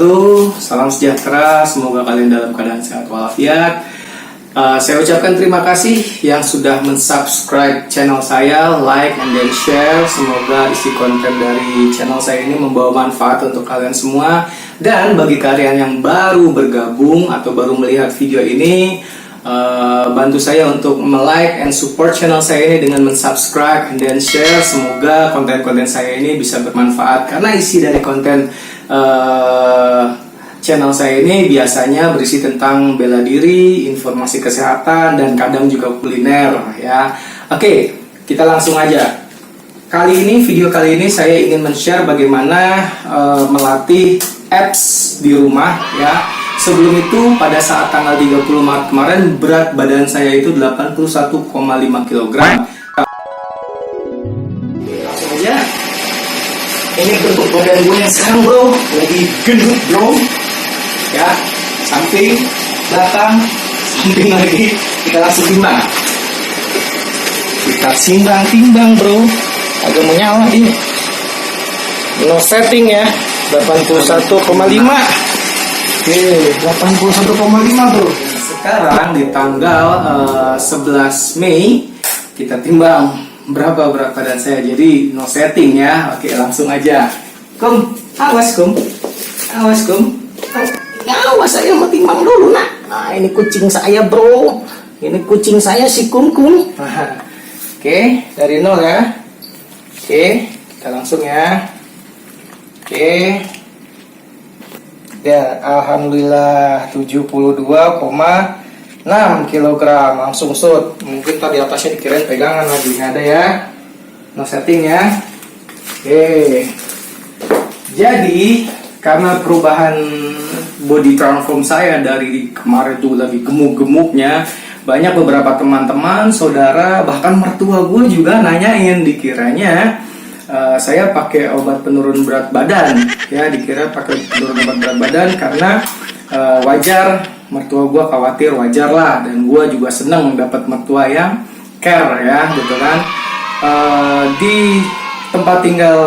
wabarakatuh. Salam sejahtera, semoga kalian dalam keadaan sehat walafiat. Saya ucapkan terima kasih yang sudah mensubscribe channel saya, like and then share. Semoga isi konten dari channel saya ini membawa manfaat untuk kalian semua. Dan bagi kalian yang baru bergabung atau baru melihat video ini, bantu saya untuk like and support channel saya ini dengan mensubscribe and then share. Semoga konten-konten saya ini bisa bermanfaat, karena isi dari konten channel saya ini biasanya berisi tentang bela diri, informasi kesehatan, dan kadang juga kuliner ya. Oke, kita langsung aja. Video kali ini saya ingin men-share bagaimana melatih abs di rumah ya. Sebelum itu, pada saat tanggal 30 Maret kemarin, berat badan saya itu 81,5 kg. Langsung aja. Ini bentuk badan gue yang sekarang bro, lagi gendut bro. Ya, samping, belakang, samping lagi. Kita langsung timbang. Kita timbang bro. Agak menyala ini. No setting ya, 81,5. Oke, 81,5 bro. Sekarang di tanggal 11 Mei kita timbang berapa berat badan saya. Jadi no setting ya. Oke, langsung aja. Kum, awas kum. Awas kum. Awas, saya mau timbang dulu nak. Nah, ini kucing saya bro. Ini kucing saya si kum. Oke, dari 0 ya. Oke, kita langsung ya. Oke. Ya, alhamdulillah 72,6 kg langsung shoot. Mungkin tadi atasnya dikirain pegangan lagi. Nggak ada ya. No setting ya. Oke. Jadi karena perubahan body transform saya dari kemarin tuh lagi gemuk-gemuknya, banyak beberapa teman-teman, saudara, bahkan mertua gue juga nanyain, dikiranya saya pakai obat penurun berat badan ya, dikira pakai penurun obat berat badan karena wajar, mertua gue khawatir, wajar lah, dan gue juga seneng dapat mertua yang care ya gitu kan. Di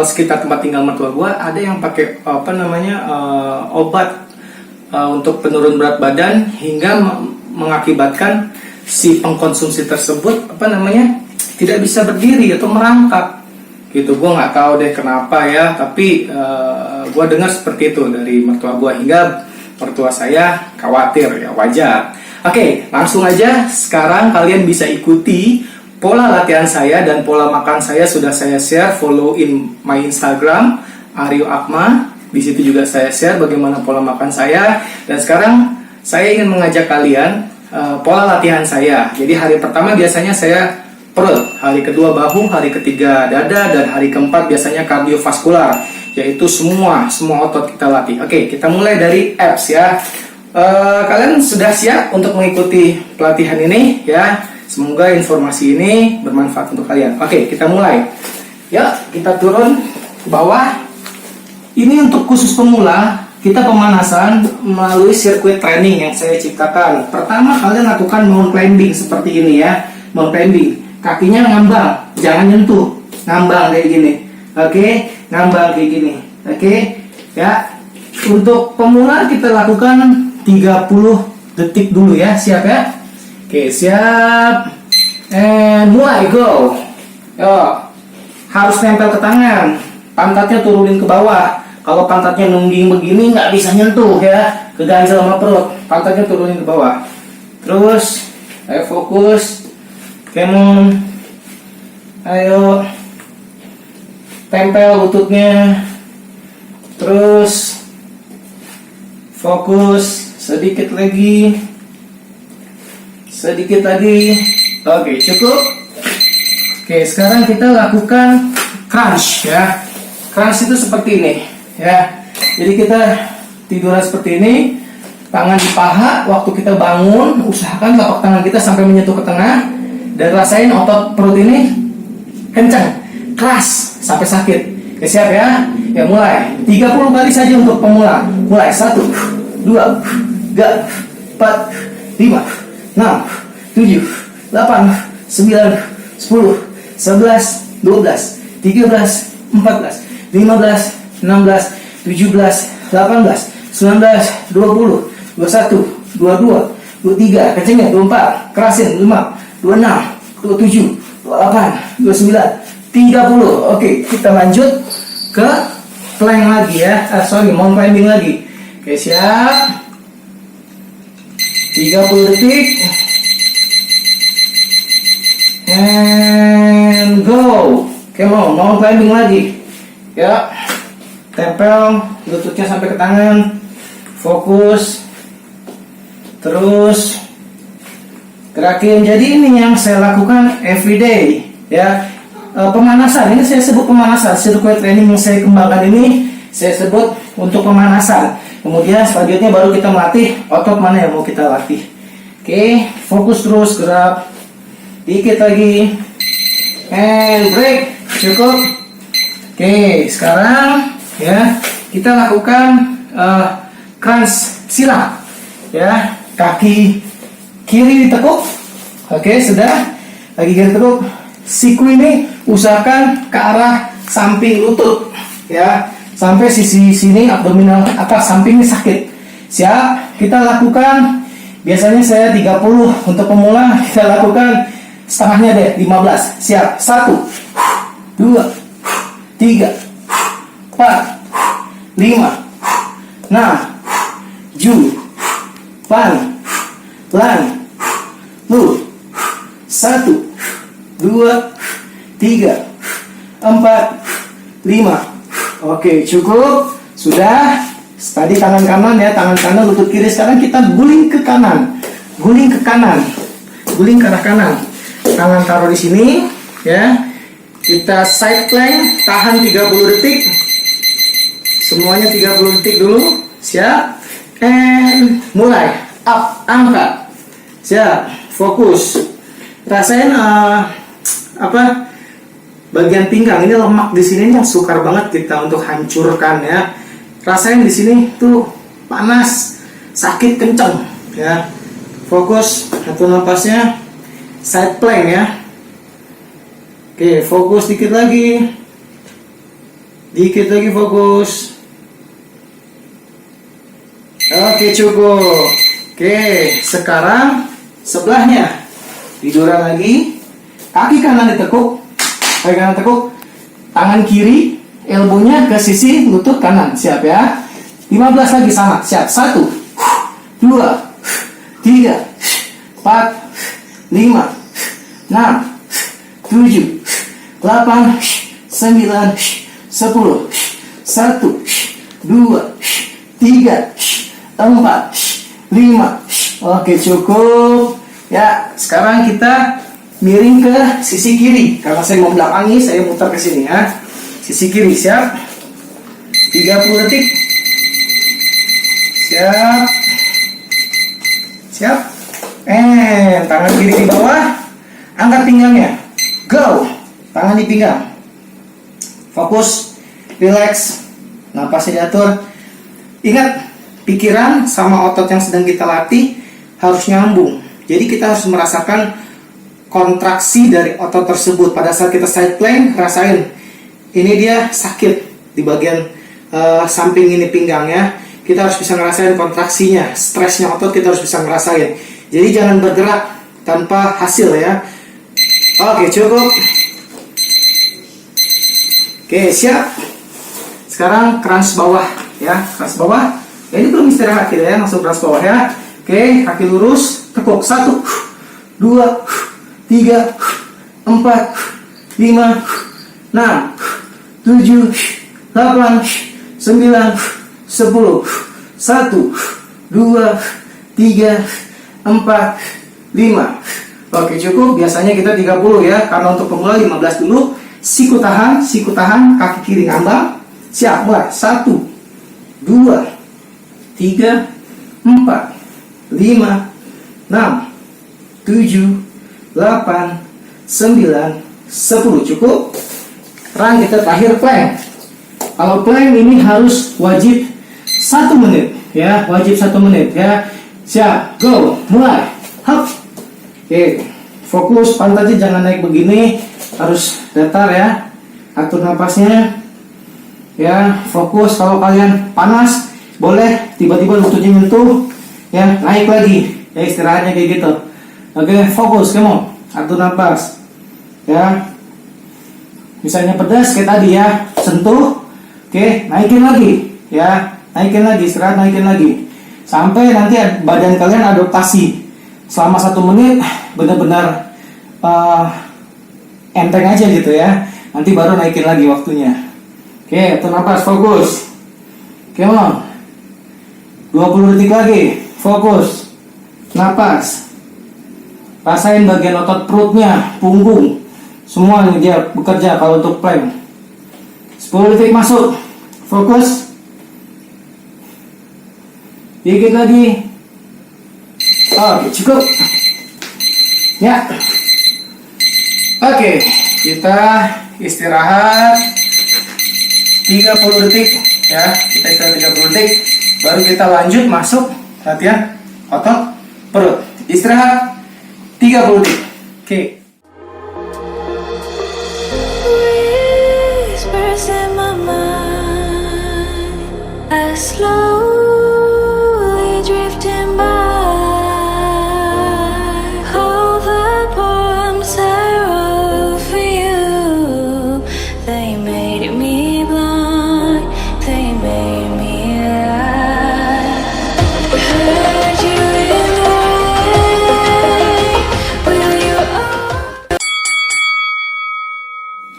sekitar tempat tinggal mertua gue ada yang pakai obat untuk penurun berat badan hingga mengakibatkan si pengkonsumsi tersebut tidak bisa berdiri atau merangkak gitu. Gue nggak tahu deh kenapa ya, tapi gue dengar seperti itu dari mertua gue, hingga mertua saya khawatir ya, wajar. Oke, langsung aja. Sekarang kalian bisa ikuti pola latihan saya dan pola makan saya, sudah saya share. Follow in my Instagram Aryo Akma. Di situ juga saya share bagaimana pola makan saya. Dan sekarang saya ingin mengajak kalian pola latihan saya. Jadi hari pertama biasanya saya perut, hari kedua bahu, hari ketiga dada, dan hari keempat biasanya kardiovaskular, yaitu semua otot kita latih. Oke, kita mulai dari abs ya. Kalian sudah siap untuk mengikuti pelatihan ini ya? Semoga informasi ini bermanfaat untuk kalian. Oke, kita mulai. Ya, kita turun ke bawah. Ini untuk khusus pemula, kita pemanasan melalui sirkuit training yang saya ciptakan. Pertama, kalian lakukan mountain climbing seperti ini ya. Mountain climbing, kakinya ngambang, jangan nyentuh, ngambang kayak gini. Oke, ngambang kayak gini. Oke, ya. Untuk pemula kita lakukan 30 detik dulu ya. Siap ya? Oke, siap. And mulai, go. Yo, harus nempel ke tangan, pantatnya turunin ke bawah. Kalau pantatnya nungging begini nggak bisa nyentuh ya, keganjel sama perut. Pantatnya turunin ke bawah. Terus, ayo fokus. Come on. Ayo. Tempel lututnya. Terus fokus. Sedikit lagi. Sedikit lagi. Oke, cukup. Oke, sekarang kita lakukan crunch ya. Crunch itu seperti ini ya. Jadi kita tiduran seperti ini, tangan di paha. Waktu kita bangun, usahakan telapak tangan kita sampai menyentuh ke tengah, dan rasain otot perut ini kencang, keras sampai sakit. Oke, siap ya? Ya, mulai. 30 kali saja untuk pemula. Mulai. 1, 2, 3, 4, 5, 6, 7, 8, 9, 10, 11, 12, 13, 14, 15, 16, 17, 18, 19, 20, 21, 22, 23, kencengnya 24, kerasin 5, 26, 27, 28, 29, 30. Oke, kita lanjut ke plank lagi ya. Mountain climbing lagi. Oke, siap. 30 detik. And go. Oke, mau climbing lagi. Ya. Tempel lututnya sampai ke tangan. Fokus. Terus gerakin. Jadi ini yang saya lakukan everyday ya. Pemanasan, ini saya sebut pemanasan. Circuit training yang saya kembangkan ini saya sebut untuk pemanasan. Kemudian selanjutnya baru kita melatih otot mana yang mau kita latih. Oke, fokus terus, gerak dikit lagi, and break. Cukup. Oke, sekarang ya kita lakukan crunch sila ya. Kaki kiri ditekuk. Oke, sudah. Lagi kiri tekuk. Siku ini usahakan ke arah samping lutut ya, sampai sisi sini abdominal atas samping ini sakit. Siap, kita lakukan. Biasanya saya 30 untuk pemula, kita lakukan setengahnya deh, 15. Siap, 1, 2, 3, 4, 5, 6, 7, 8, 9, 1, 2, 3, 4, 5. Oke, cukup. Sudah. Tadi tangan kanan ya, tangan kanan, lutut kiri. Sekarang kita guling ke kanan. Guling ke kanan. Guling ke arah kanan. Tangan taruh di sini ya. Kita side plank, tahan 30 detik. Semuanya 30 detik dulu. Siap. And mulai. Up, angkat. Siap. Fokus. Rasain bagian pinggang ini, lemak di sini yang sukar banget kita untuk hancurkan ya. Rasain di sini tuh panas, sakit kenceng ya. Fokus, atur napasnya. Side plank ya. Oke, fokus dikit lagi. Dikit lagi fokus. Oke, cukup. Oke, sekarang sebelahnya. Tiduran lagi. Kaki kanan ditekuk. Kaki kanan tekuk. Tangan kiri, elbownya ke sisi lutut kanan. Siap ya. 15 lagi sama. Siap. 1, 2, 3, 4, 5, 6, 7, 8, 9, 10. 1, 2, 3, 4, 5. Oke, cukup. Ya, sekarang kita miring ke sisi kiri. Karena saya mau belakangi, saya muter ke sini ya. Sisi kiri, siap. 30 detik. Siap. Siap. Tangan kiri di bawah. Angkat pinggangnya. Go. Tangan di pinggang. Fokus. Relax. Napasnya diatur. Ingat, pikiran sama otot yang sedang kita latih harus nyambung. Jadi kita harus merasakan kontraksi dari otot tersebut. Pada saat kita side plank, rasain ini dia sakit di bagian samping ini pinggangnya. Kita harus bisa ngerasain kontraksinya, stresnya otot kita harus bisa ngerasain. Jadi jangan bergerak tanpa hasil ya. Oke, cukup. Oke, siap. Sekarang crunch bawah ya, crunch bawah. Ya, ini belum istirahat kita ya, langsung crunch bawah ya. Oke, kaki lurus, tekuk. 1, 2, 3, 4, 5, 6, 7, 8, 9, 10. 1, 2, 3, 4, 5. Oke, cukup. Biasanya kita 30 ya, karena untuk pemula 15 dulu. Siku tahan, kaki kiri ngambang. Siap, mulai. 1, 2, 3, 4, 5, 6, 7, 8, 9, 10. Cukup. Sekarang kita terakhir plank. Kalau plank ini harus wajib 1 menit ya, wajib 1 menit ya. Siap, go, mulai. Hop. Oke, fokus, pantatnya jangan naik begini, harus datar ya. Atur napasnya ya, fokus. Kalau kalian panas, boleh tiba-tiba lututnya nyentuh, ya naik lagi, ya istirahatnya kayak gitu. Oke, fokus kamu, atur nafas, ya. Misalnya pedas kayak tadi ya, sentuh, oke, naikin lagi, ya, naikin lagi, istirahat, naikin lagi, sampai nanti badan kalian adaptasi. Selama 1 menit benar-benar enteng aja gitu ya. Nanti baru naikin lagi waktunya. Oke, atur nafas, fokus. Come on. 20 detik lagi, fokus. Napas. Rasain bagian otot perutnya, punggung. Semua ini dia bekerja kalau untuk plank. 10 detik masuk. Fokus. Dikit lagi. Oke, cukup. Ya. Oke, kita istirahat 30 detik ya. Kita istirahat 30 detik. Baru kita lanjut masuk latihan otot perut. Istirahat 30 detik. Oke. Whispers in my mind, I slowly drifting by. All the poems I wrote for you, they made me blind, they made me lie. Heard you in the rain, will you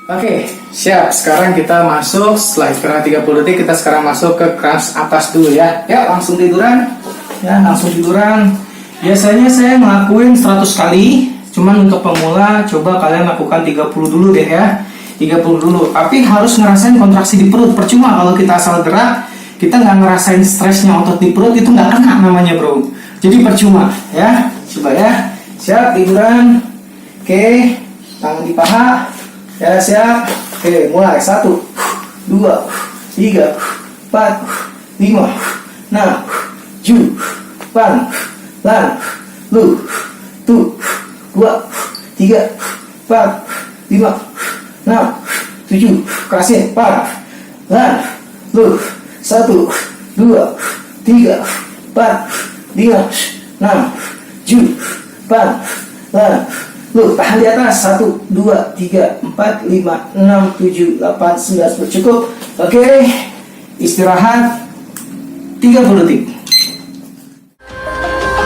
Oke, siap. Sekarang kita masuk setelah istirahat 30 detik, kita sekarang masuk ke crunch atas dulu ya. Ya, langsung tiduran. Ya, langsung tiduran. Biasanya saya ngelakuin 100 kali. Cuman untuk pemula coba kalian lakukan 30 dulu deh ya. 30 dulu. Tapi harus ngerasain kontraksi di perut. Percuma kalau kita asal gerak, kita nggak ngerasain stresnya otot di perut, itu nggak kena namanya bro. Jadi percuma ya. Coba ya. Siap, tiduran. Oke, tangan di paha. Ya, siap. Oke, mulai. 1, 2, 3, 4, 5, 6, 7, 8, 9, 10, 1, 2, 3, 4, 5, 6, 7. Kerasin. 4, 9, 10, 1, 2, 3, 4, 5, 6, 7, 8, 9. Lu tahan di atas. 1, 2, 3, 4, 5, 6, 7, 8, 9, 10. Cukup. Oke. Istirahat 30 detik.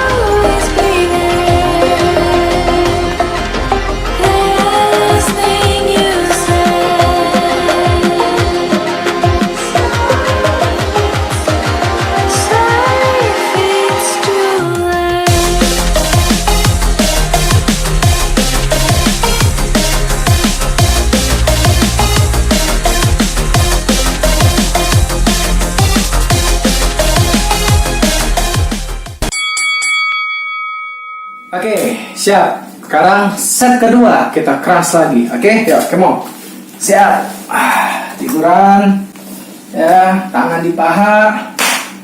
always be there? Last thing you said. Sorry if it's too late. Oke, siap. Sekarang set kedua kita keras lagi. Oke, yuk, come on. Siap. Tiduran. Ya, tangan di paha.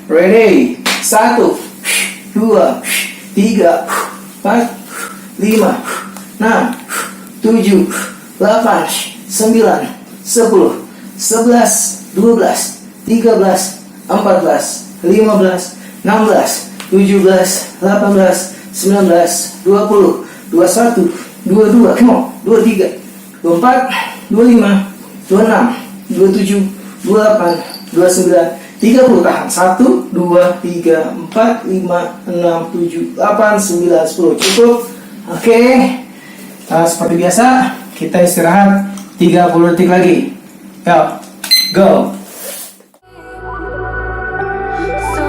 Ready. 1, 2, 3, 4, 5, 6, 7, 8, 9, 10, 11, 12, 13, 14, 15, 16, 17, 18, 19, 20, 21, 22, come on, 23, 24, 25, 26, 27, 28, 29, 30. Tahan. 1, 2, 3, 4, 5, 6, 7, 8, 9, 10. Cukup. Oke. Seperti biasa, kita istirahat 30 detik lagi. Yuk, go. So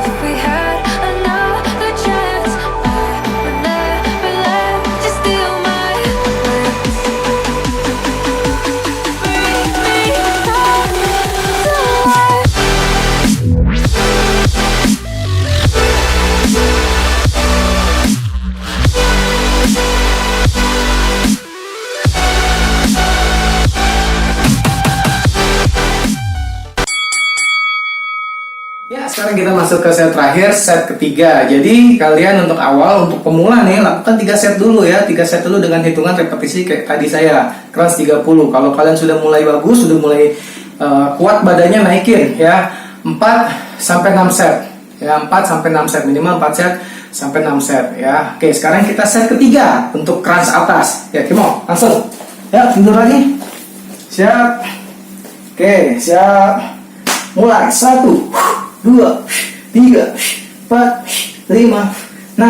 if we had another chance, I would never let you steal my lips. Bring me back to life. Ya, sekarang kita masuk ke set terakhir, set ketiga. Jadi kalian untuk awal, untuk pemula nih, lakukan 3 set dulu ya. 3 set dulu dengan hitungan repetisi kayak tadi saya, keras 30. Kalau kalian sudah mulai bagus, sudah mulai kuat badannya, naikin ya. 4 sampai 6 set. Ya, 4 sampai 6 set, minimal 4 set sampai 6 set ya. Oke, sekarang kita set ketiga untuk crunch atas. Ya, Kimo, langsung. Ya, tidur lagi. Siap. Oke, siap. Mulai. 1 2 3 4 5 6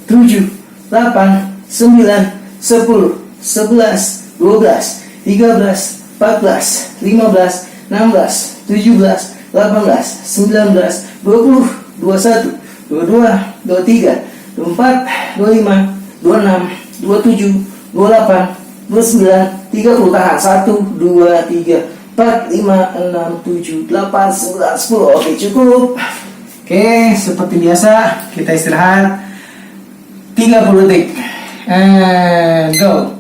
7 8 9 10 11 12 13 14 15 16 17 18 19 20 21 22 23 24 25 26 27 28 29 30. Tahan. 1 2 3 4 5 6 7 8 9 10. Oke, cukup. Oke, seperti biasa kita istirahat 30 detik. And go.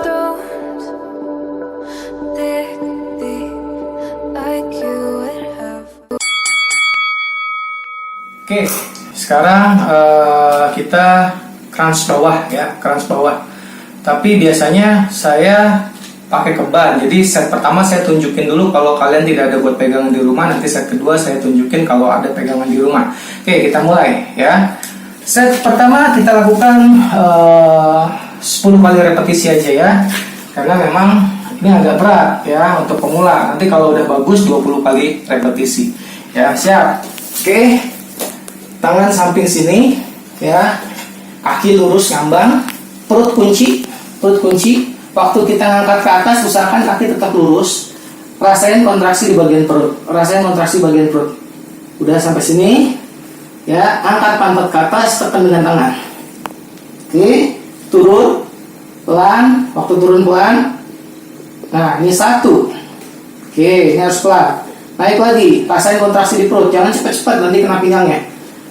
Don't dig deep like you would have. Oke, sekarang kita crunch bawah ya, crunch bawah. Tapi biasanya saya pakai ke ban. Jadi set pertama saya tunjukin dulu kalau kalian tidak ada buat pegangan di rumah. Nanti set kedua saya tunjukin kalau ada pegangan di rumah. Oke, kita mulai ya. Set pertama kita lakukan 10 kali repetisi aja ya. Karena memang ini agak berat ya untuk pemula. Nanti kalau udah bagus 20 kali repetisi. Ya, siap. Oke. Tangan samping sini ya. Kaki lurus ngambang, perut kunci. Waktu kita ngangkat ke atas usahakan kaki tetap lurus. Rasain kontraksi di bagian perut. Udah sampai sini. Ya, angkat pantat ke atas, tekan dengan tangan. Oke, turun pelan. Waktu turun pelan. Nah, ini 1. Oke, ini harus pelan. Naik lagi, rasain kontraksi di perut. Jangan cepat-cepat, nanti kena pinggangnya.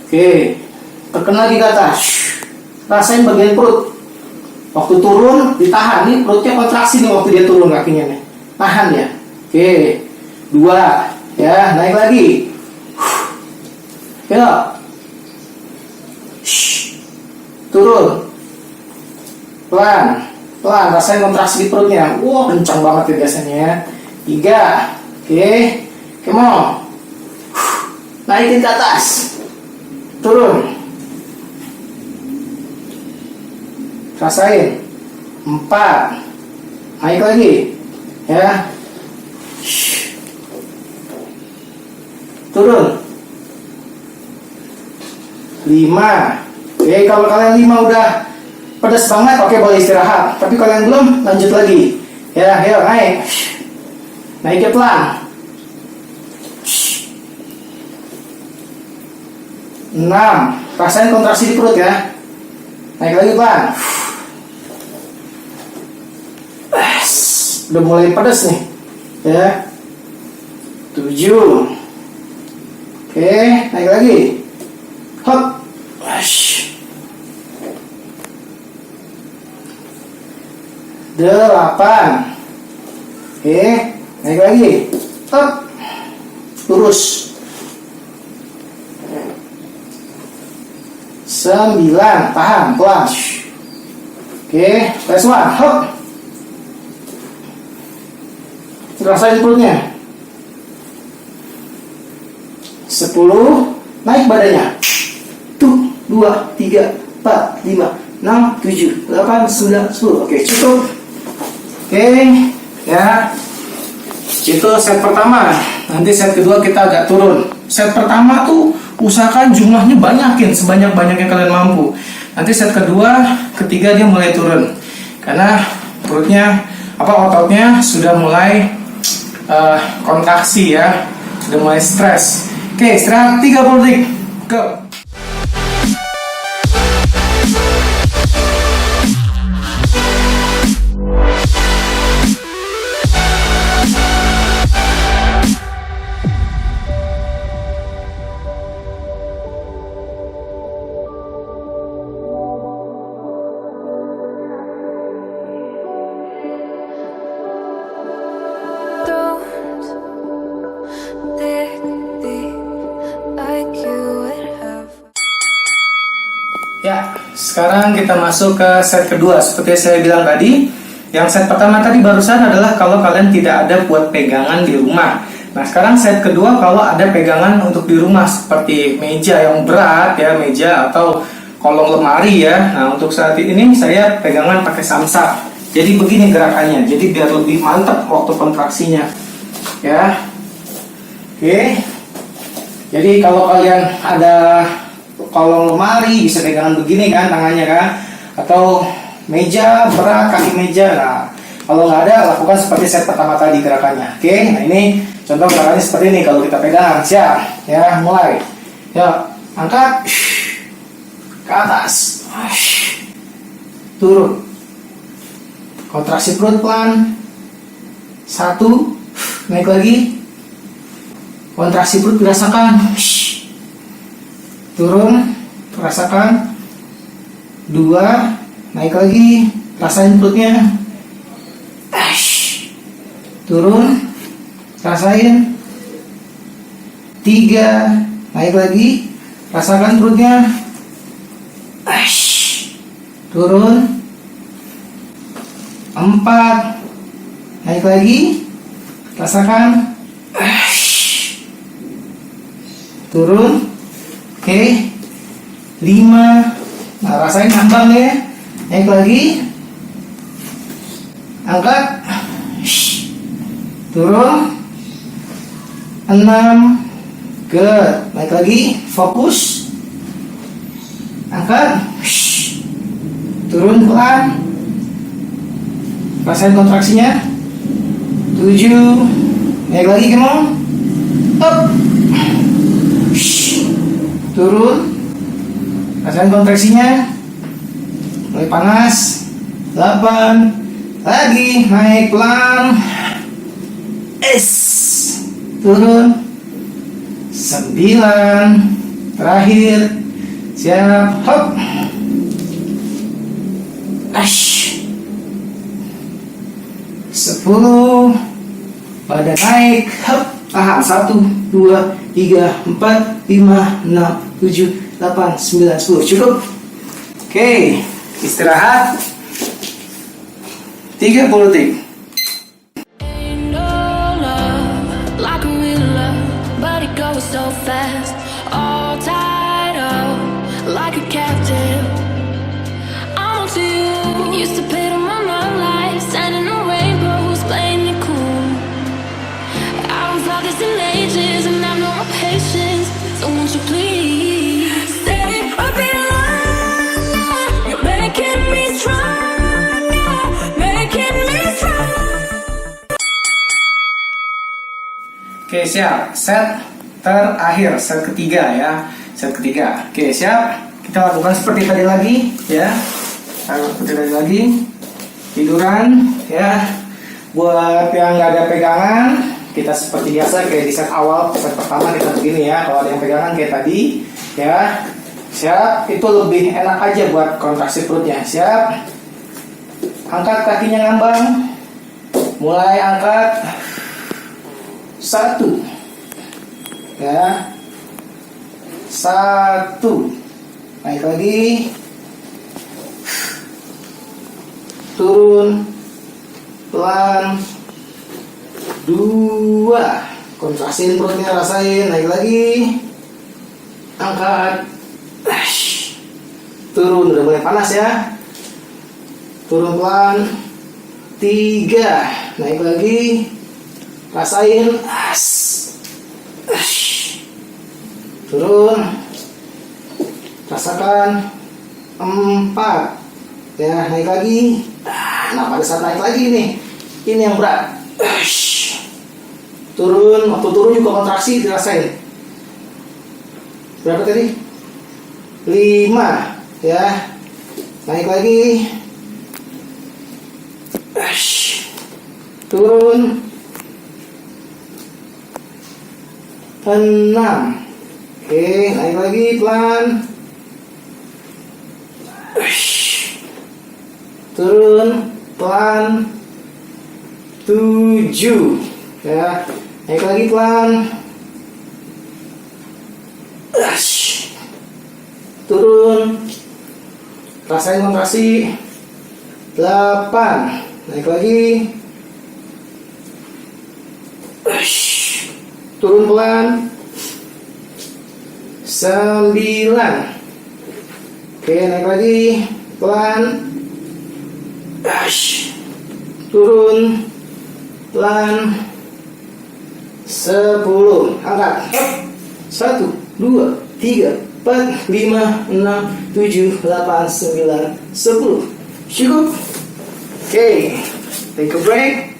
Oke, tekan lagi ke atas. Rasain bagian perut. Waktu turun, ditahan. Ini perutnya kontraksi nih waktu dia turun kakinya nih. Tahan ya. Oke, 2. Ya, naik lagi. Ya. Turun. Pelan. Rasain kontraksi di perutnya. Wah, kencang banget ya biasanya ya. 3. Oke. Come on. Naikin ke atas. Turun. Rasain. 4. Naik lagi. Ya. Turun. 5. Oke, kalau kalian 5 udah pedas banget, oke boleh istirahat. Tapi kalau yang belum, lanjut lagi. Ya, ayo naik. Naiknya pelan. 6. Rasain kontraksi di perut ya. Naik lagi pelan. Udah mulai pedas nih. Ya. 7. Oke, naik lagi. Hop. 8. Oke, naik lagi. Hop. Lurus. 9. Tahan, pelan. Oke, last one. Hop. Rasain perutnya. 10. Naik badannya. 2, 3, 4, 5, 6, 7, 8, 9, 10. Oke, cukup. Oke, ya. Itu set pertama. Nanti set kedua kita agak turun. Set pertama tuh usahakan jumlahnya banyakin, sebanyak-banyaknya kalian mampu. Nanti set kedua, ketiga dia mulai turun. Karena perutnya, ototnya sudah mulai kontraksi ya. Sudah mulai stres. Oke, istirahat 30 detik. Go. sekarang kita masuk ke set kedua. Seperti yang saya bilang tadi, yang set pertama tadi barusan adalah kalau kalian tidak ada buat pegangan di rumah. Nah, sekarang set kedua kalau ada pegangan untuk di rumah seperti meja yang berat ya, meja atau kolong lemari ya. Nah, untuk saat ini saya pegangan pakai samsak. Jadi begini gerakannya. Jadi biar lebih mantap waktu kontraksinya. Ya. Oke. Jadi kalau kalian ada kolong lemari bisa pegangan begini kan tangannya kan, atau meja berat, kaki meja. Nah, kalau nggak ada lakukan seperti set pertama tadi gerakannya. Oke. Nah, ini contoh gerakannya seperti ini kalau kita pegang. Siap. Ya, mulai. Ya, angkat ke atas. Turun. Kontraksi perut pelan. 1, naik lagi. Kontraksi perut dirasakan. Turun, rasakan. 2, naik lagi. Rasain perutnya. Turun, rasain. 3, naik lagi. Rasakan perutnya. Turun. 4, naik lagi. Rasakan. Turun. Oke. 5. Nah, rasain ngambang ya. Naik lagi. Angkat. Turun. 6. Good. Naik lagi. Fokus. Angkat. Turun pelan. Rasain kontraksinya. 7. Naik lagi, come on. Up. Turun. Rasain kontraksinya. Mulai panas. 8. Lagi. Naik pelan. Turun. 9. Terakhir. Siap. Hop. 10. Badan naik. Hop. Tahan. 1, 2, 3, 4, 5, 6, 7, 8, 9, 10. Cukup. Oke. Istirahat 30 detik. Ain't no love like a real love, but it goes so fast. All tied up like a captive. I'm on to you. Used to pay to my own life, sending no rainbows, playing it cool. I haven't felt this in ages, and I've no more patience. So won't you please stay a bit longer? You're making me stronger, making me strong. Oke, siap. Set terakhir, set ketiga ya. Set ketiga. Oke, siap. Kita lakukan seperti tadi lagi ya. Seperti tadi lagi. Tiduran ya. Buat yang nggak ada pegangan, kita seperti biasa kayak di set awal, set pertama kita begini ya. Kalau ada yang pegangan kayak tadi ya. Siap. Itu lebih enak aja buat kontraksi perutnya. Siap. Angkat kakinya ngambang. Mulai angkat. 1 ya, 1, naik lagi, turun pelan, 2, kontraksiin perutnya, rasain, naik lagi, angkat, turun, udah mulai panas ya, turun pelan, 3, naik lagi, rasain, turun, rasakan, 4, ya, naik lagi. Nah, pada saat naik lagi nih, ini yang berat, turun, waktu turun juga kontraksi dirasain. Berapa tadi? 5, ya, naik lagi, turun, 6. Oke, naik lagi pelan. Turun pelan. 7. Ya, naik lagi pelan. Turun. Rasain kontraksi. 8. Naik lagi. Turun pelan. 9. Oke, naik lagi. Pelan. Turun pelan. 10. Angkat. 1, 2, 3, 4, 5, 6, 7, 8, 9, 10. Cukup. Oke, take a break.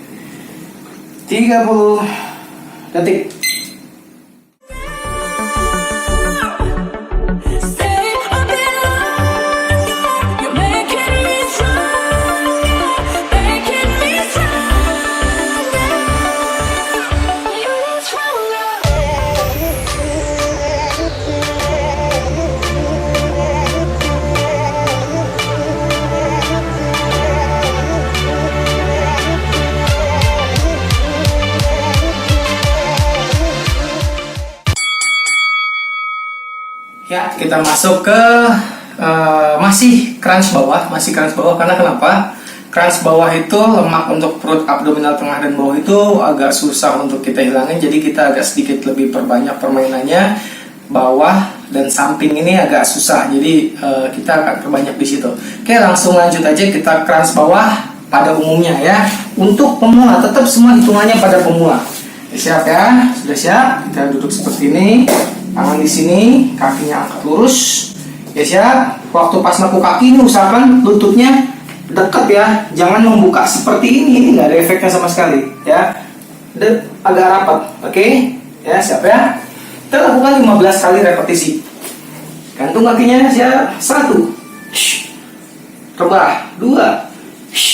30 detik. Stay a bit longer. You're making me stronger, making me stronger. You're stronger. Ya, kita masuk ke masih crunch bawah, karena kenapa? Crunch bawah itu lemak untuk perut abdominal tengah dan bawah itu agak susah untuk kita hilangin, jadi kita agak sedikit lebih perbanyak permainannya. Bawah dan samping ini agak susah, jadi kita akan perbanyak di situ. Oke, langsung lanjut aja, kita crunch bawah pada umumnya ya. Untuk pemula tetap semua hitungannya pada pemula. Siap ya? Sudah siap? Kita duduk seperti ini. Tangan di sini, kakinya angkat lurus. Ya siap. Waktu pas naku kaki ini usahakan lututnya dekat ya, jangan membuka seperti ini nggak ada efeknya sama sekali ya. Agak rapat, oke? Ya siap ya. Kita lakukan 15 kali repetisi. Gantung kakinya siap. 1, rebah. 2,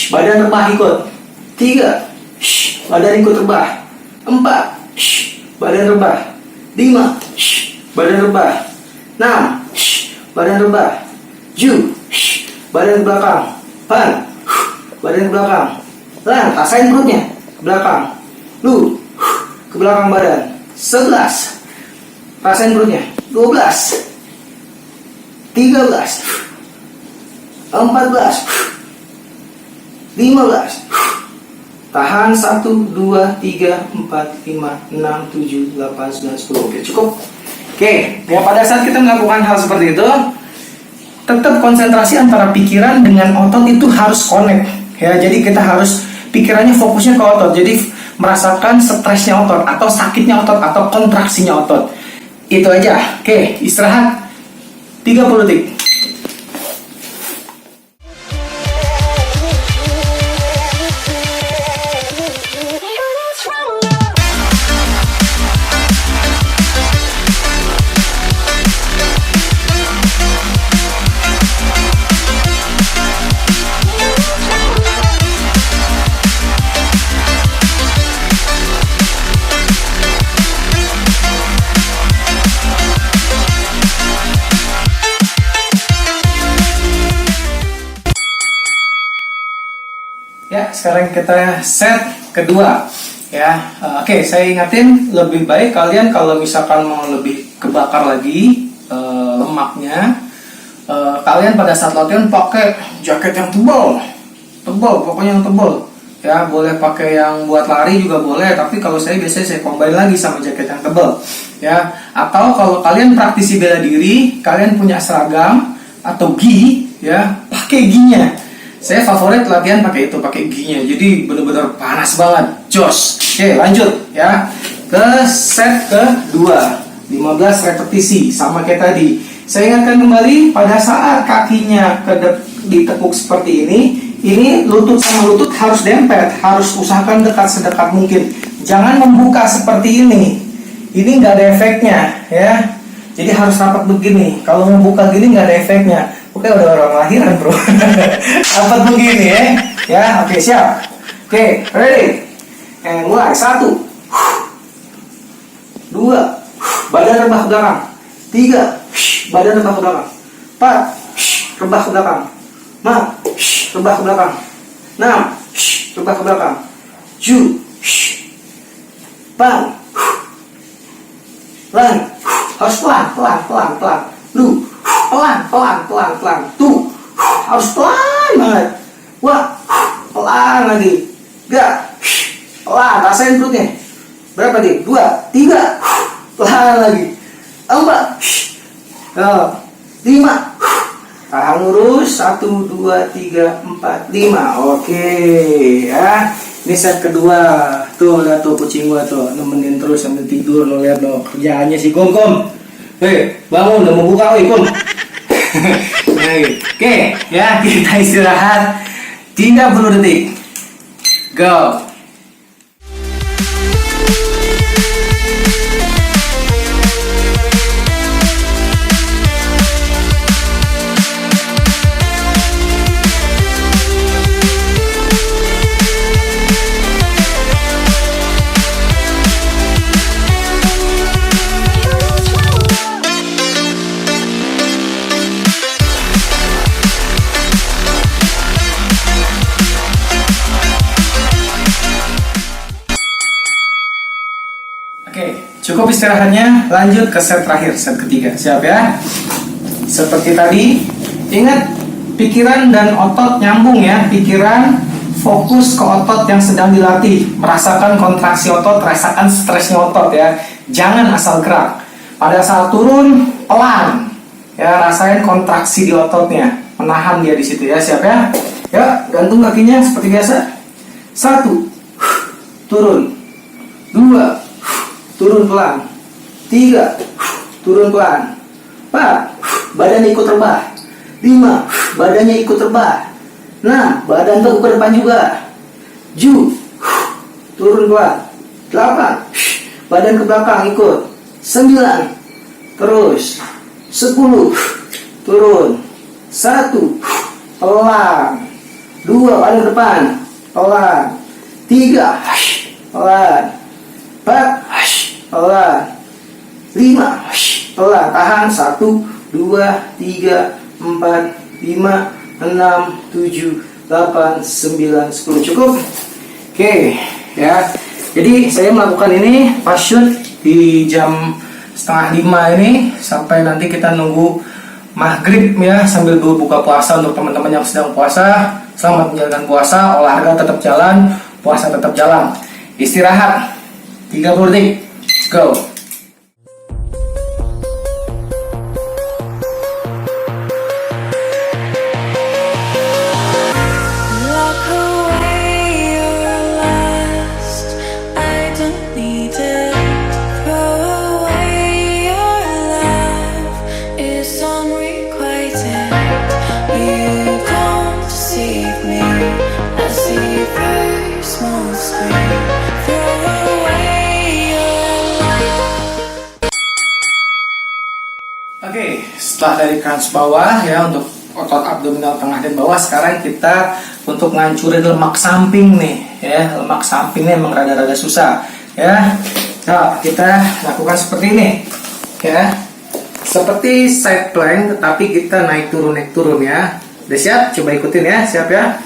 badan rebah ikut. 3, badan ikut rebah. 4, badan rebah. 5, badan rebah. 6, badan rebah. 7, badan ke belakang. 8, badan ke belakang. Rasain perutnya ke belakang. Lu ke belakang badan. 11, rasain perutnya. 12, 13, 14, 15. Tahan 1, 2, 3, 4, 5, 6, 7, 8, 9, 10. Oke, cukup. Oke, ya pada saat kita melakukan hal seperti itu, tetap konsentrasi antara pikiran dengan otot itu harus connect. Ya, jadi kita harus pikirannya fokusnya ke otot. Jadi merasakan stresnya otot atau sakitnya otot atau kontraksinya otot. Itu aja. Oke, istirahat 30 detik. Ya, sekarang kita set kedua ya. Oke, saya ingatin lebih baik kalian kalau misalkan mau lebih kebakar lagi lemaknya, kalian pada saat latihan pakai jaket yang tebal, pokoknya yang tebal ya. Boleh pakai yang buat lari juga boleh, tapi kalau saya biasanya saya combine lagi sama jaket yang tebal ya. Atau kalau kalian praktisi bela diri, kalian punya seragam atau gi ya, pakai ginya. Saya favorit latihan pakai itu, pakai ginya. Jadi benar-benar panas banget, jos. Oke, lanjut ya. Ke set kedua, 15 repetisi sama kayak tadi. Saya ingatkan kembali pada saat kakinya ditekuk seperti ini lutut sama lutut harus dempet, harus usahakan dekat sedekat mungkin. Jangan membuka seperti ini. Ini nggak ada efeknya ya. Jadi harus rapat begini. Kalau membuka gini nggak ada efeknya. Oke, udah orang lahiran bro. Rapat begini ya. Ya, oke siap. Oke, ready. And mulai 1, 2, badan rebah ke belakang. 3, badan rebah ke belakang. 4, rebah ke belakang. 5, rebah ke belakang. 6, rebah ke belakang. 7, bang. Pelan. Harus pelan. Lu pelan. Tuh. harus pelan banget. Wah, pelan lagi. 3, pelan, rasain perutnya. Berapa nih? 2, 3, pelan lagi. 4, 5, tahan lurus. 1, 2, 3, 4, 5. Oke, ya. Ini set kedua. Tuh, lihat tuh kucing gua tuh nemenin terus sambil tidur. Lo lihat lo kerjaannya si Kom. Hei, bangun, udah mau buka, woi Kom. Oke, ya kita istirahat 30 detik. Go. Oke, cukup istirahatnya. Lanjut ke set terakhir, set ketiga. Siap ya? Seperti tadi, ingat pikiran dan otot nyambung ya. Pikiran fokus ke otot yang sedang dilatih, merasakan kontraksi otot, rasakan stresnya otot ya. Jangan asal gerak. Pada saat turun, pelan ya, rasain kontraksi di ototnya, menahan dia di situ ya. Siap ya? Ya, gantung kakinya seperti biasa. 1, turun. 2, turun pelan. 3, turun pelan. 4, badannya ikut rebah. 5, badannya ikut rebah. 6, badan ke depan juga. 7, turun pelan. 8, badan ke belakang ikut. 9, terus. 10, turun. 1, pelan. 2, badan ke depan, pelan. 3, pelan. 4, pelan. 5, pelan. Tahan. 1, 2, 3, 4, 5, 6, 7, 8, 9, 10. Cukup? Oke ya. Jadi saya melakukan ini pas shoot di jam 4:30 ini sampai nanti kita nunggu maghrib ya, sambil dulu buka puasa untuk teman-teman yang sedang puasa. Selamat menjalankan puasa, olahraga tetap jalan, puasa tetap jalan. Istirahat 30 detik. Let's go. Lock away your lust. I don't need it. Throw away your love. It's unrequited. You don't deceive me. I see very small screen. Throw away your love. Oke, setelah dari crunch bawah ya untuk otot abdominal tengah dan bawah, sekarang kita untuk ngancurin lemak samping nih ya. Lemak sampingnya emang rada-rada susah ya. Nah, kita lakukan seperti ini ya. Seperti side plank tetapi kita naik turun ya. Udah siap? Coba ikutin ya. Siap ya?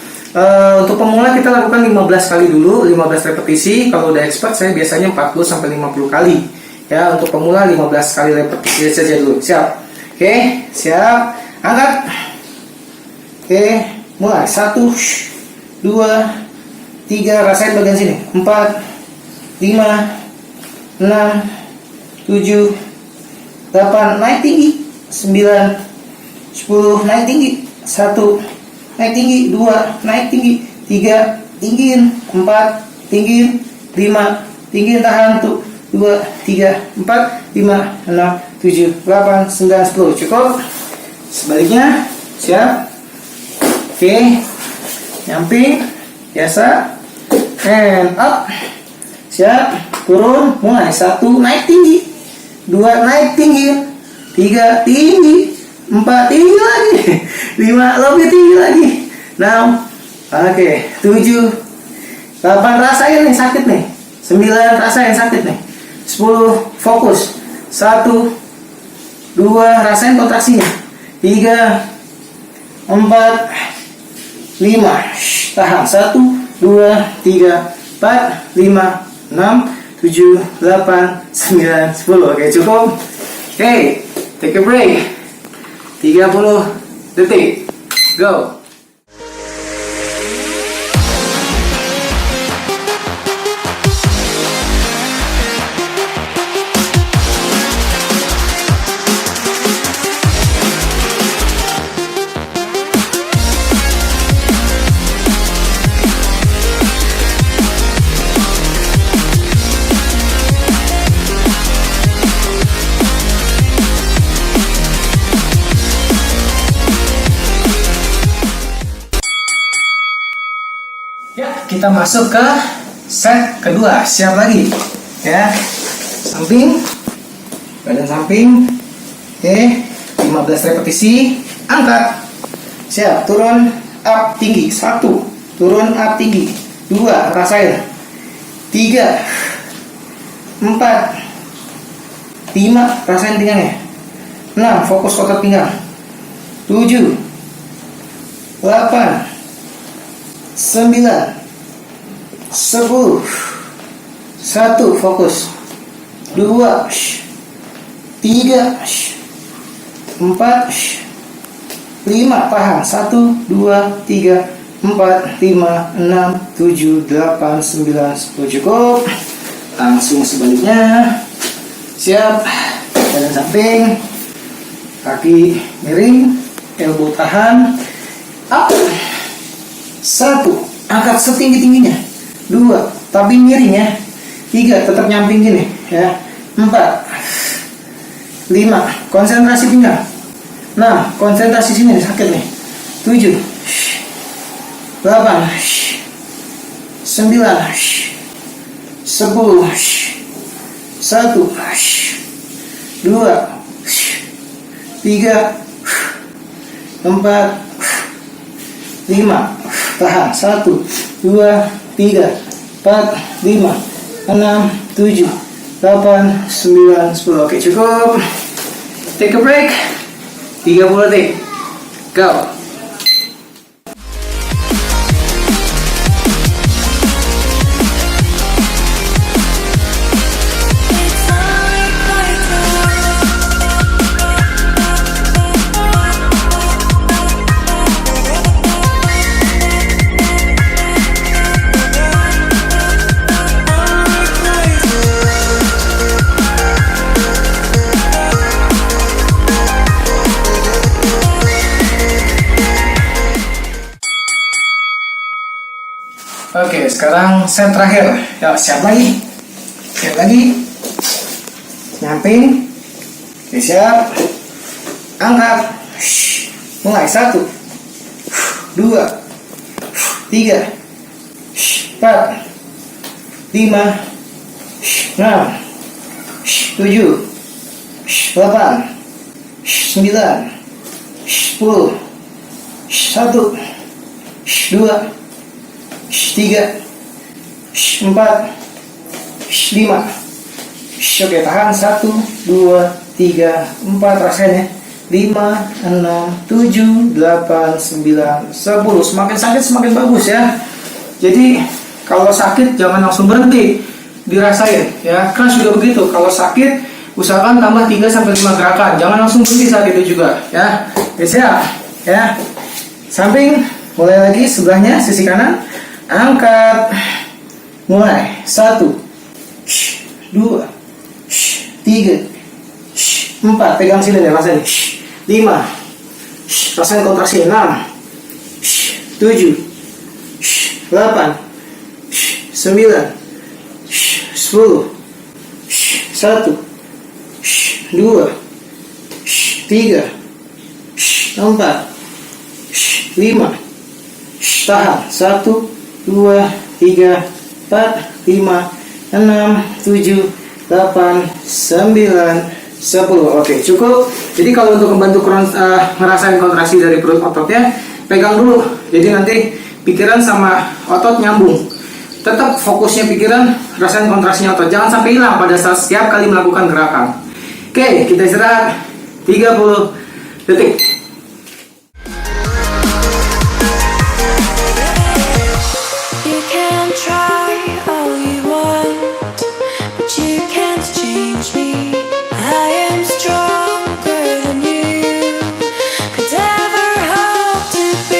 Untuk pemula kita lakukan 15 kali dulu, 15 repetisi. Kalau udah expert saya biasanya 40 sampai 50 kali. Ya, untuk pemula 15 kali repetisi saja dulu. Siap? Oke, siap. Angkat. Oke, mulai. 1, 2, 3, rasain bagian sini. 4, 5, 6, 7, 8, naik tinggi. 9, 10, naik tinggi. 1, naik tinggi. 2, naik tinggi. 3, tinggiin. 4, tinggiin. 5, tinggiin, tahan tuh. 2, 3, 4, 5, 6, 7, 8, 9, 10. Cukup. Sebaliknya. Siap. Oke. Nyamping. Biasa. And up. Siap. Turun. Mulai. 1, naik tinggi. 2, naik tinggi. 3, tinggi. 4, tinggi lagi. 5, lebih tinggi lagi. 6. Oke. 7, 8, rasain nih sakit nih. 9, rasain sakit nih. 10, fokus. 1, 2, rasain kontraksinya. 3, 4, 5, tahan. 1, 2, 3, 4, 5, 6, 7, 8, 9, 10. Oke, cukup. Oke, take a break. 30 detik. Go. Ya, kita masuk ke set kedua. Siap lagi. Ya. Samping. Badan samping. Oke. 15 repetisi. Angkat. Siap. Turun up tinggi. 1. Turun up tinggi. 2. Rasain. 3. 4. 5. Rasain pinggangnya. 6. Fokus otot pinggang. 7. 8. 9, 10, 1, fokus, 2, 3, 4, 5, tahan, 1, 2, 3, 4, 5, 6, 7, 8, 9, 10, cukup. Langsung sebaliknya. Siap. Badan samping, kaki miring, elbow tahan, up. 1, angkat setinggi-tingginya. 2, tapi miring ya. 3, tetap nyamping gini ya. 4, 5, konsentrasi pinggang. 6, konsentrasi sini nih, sakit nih. 7, 8, 9, 10, 1, 2, 3, 4, 5, tahan, 1, 2, 3, 4, 5, 6, 7, 8, 9, 10. Oke, cukup. Take a break. 30 detik. Go. Oke, sekarang set terakhir. Ya, siap lagi. Siap lagi. Nyamping. Oke, siap. Angkat. Mulai. 1, 2, 3, 4, 5, 6, 7, 8, 9, 10, 1, 2, 3, 4, 5. Oke, tahan. 1, 2, 3, 4. Rasain ya. 5, 6, 7, 8, 9, 10. Semakin sakit semakin bagus ya. Jadi kalau sakit jangan langsung berhenti, dirasain ya. Keras juga begitu. Kalau sakit usahakan tambah 3 sampai 5 gerakan. Jangan langsung berhenti saat itu juga ya. Oke, siap ya. Samping, mulai lagi sebelahnya sisi kanan. Angkat. Mulai. 1, 2, 3, 4. Pegang sini deh, rasain. 5. Rasain kontraksi. 6, 7, 8, 9, 10, 1, 2, 3, 4, 5. Tahan. 1, 2, 3, 4, 5, 6, 7, 8, 9, 10. Oke, cukup. Jadi kalau untuk membantu ngerasain kontraksi dari perut ototnya, pegang dulu. Jadi nanti pikiran sama otot nyambung. Tetap fokusnya pikiran, rasain kontraksinya otot. Jangan sampai hilang pada saat setiap kali melakukan gerakan. Oke, kita istirahat 30 detik. You can try all you want, but you can't change me. I am stronger than you could ever hope to be.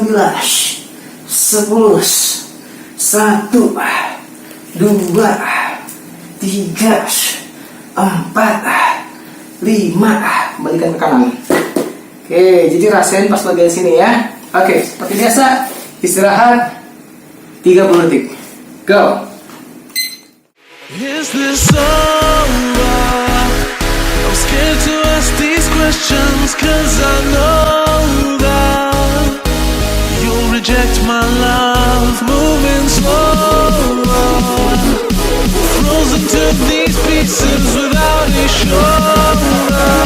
9, 10, 1, 2, 3, 4, 5. Kembalikan ke kanan. Oke, jadi rasain pas bagian sini ya. Oke, seperti biasa istirahat 30 detik. Go. Is this over? I'm scared to ask these questions, 'cause I know that you'll reject my love. Moving slower, frozen to these pieces without a shoulder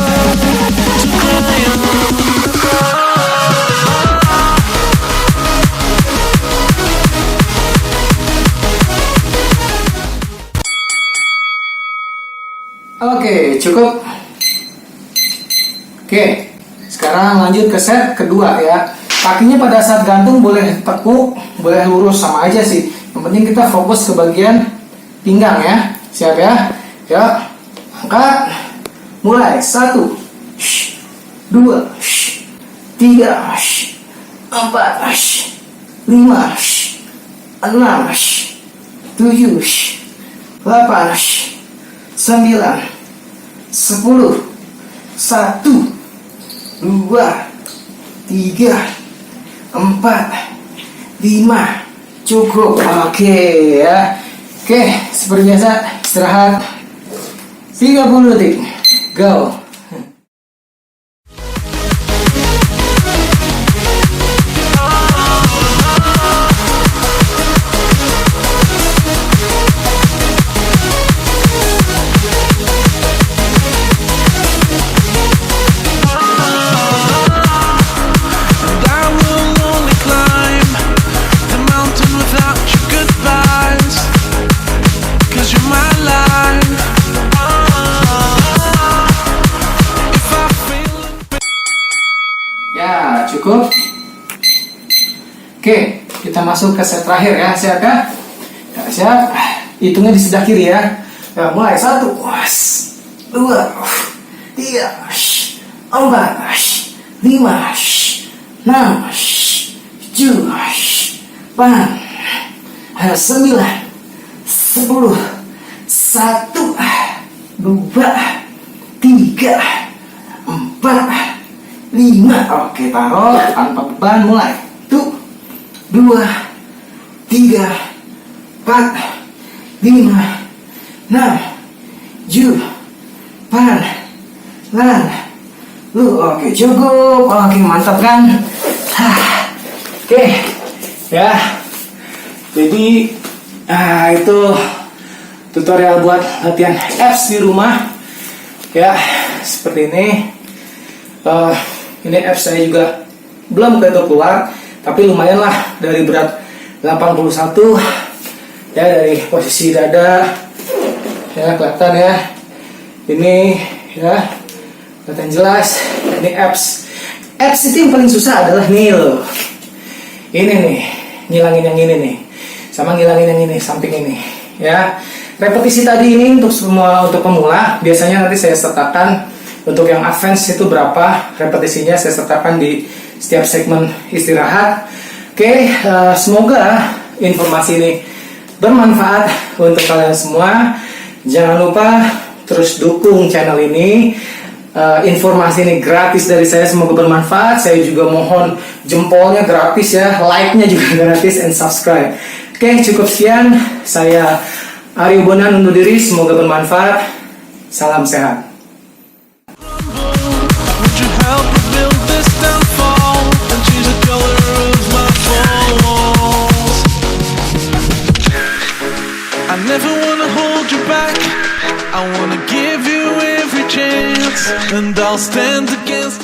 to cry on. Oke, cukup. Oke, sekarang lanjut ke set kedua ya. Kakinya pada saat gantung boleh tekuk, boleh lurus, sama aja sih. Yang penting kita fokus ke bagian pinggang ya. Siap ya? Ya, angkat. Mulai. 1, 2, 3, 4, 5, 6, 7, 8, 9, 10, 1, 2, 3, 4, 5. Cukup. Oke ya. Oke, seperti biasa istirahat 30 detik. Go. Ya, cukup. Oke, kita masuk ke set terakhir ya. Siap ya? Ya, siap. Hitungnya di sebelah kiri ya. Ya, mulai. 1, 2, 3, 4, 5, 6, 7, 8, 9, 10, 1, 2, 3, 4, 5. Oke, taruh tanpa beban. Mulai. 1, 2, 3, 4, 5, 6, 7, 8, 9. Oke, cukup. Oke, mantap kan? Oke, ya. Jadi itu tutorial buat latihan abs di rumah. Ya, seperti ini. Ini abs saya juga belum begitu keluar, tapi lumayan lah dari berat 81 ya, dari posisi dada ya, kelihatan ya, ini ya kelihatan jelas. Ini abs itu yang paling susah adalah nih loh, ini nih, ngilangin yang ini nih sama ngilangin yang ini, samping ini ya. Repetisi tadi ini untuk pemula, biasanya nanti saya sertakan. Untuk yang advance itu berapa repetisinya saya sertakan di setiap segmen istirahat. Oke, semoga informasi ini bermanfaat untuk kalian semua. Jangan lupa terus dukung channel ini. Informasi ini gratis dari saya, semoga bermanfaat. Saya juga mohon jempolnya gratis ya, like-nya juga gratis, and subscribe. Oke, cukup sekian. Saya Aryo Bonan undur diri, semoga bermanfaat. Salam sehat. Would you help me build this downfall and change the color of my walls? I never wanna hold you back. I wanna give you every chance, and I'll stand against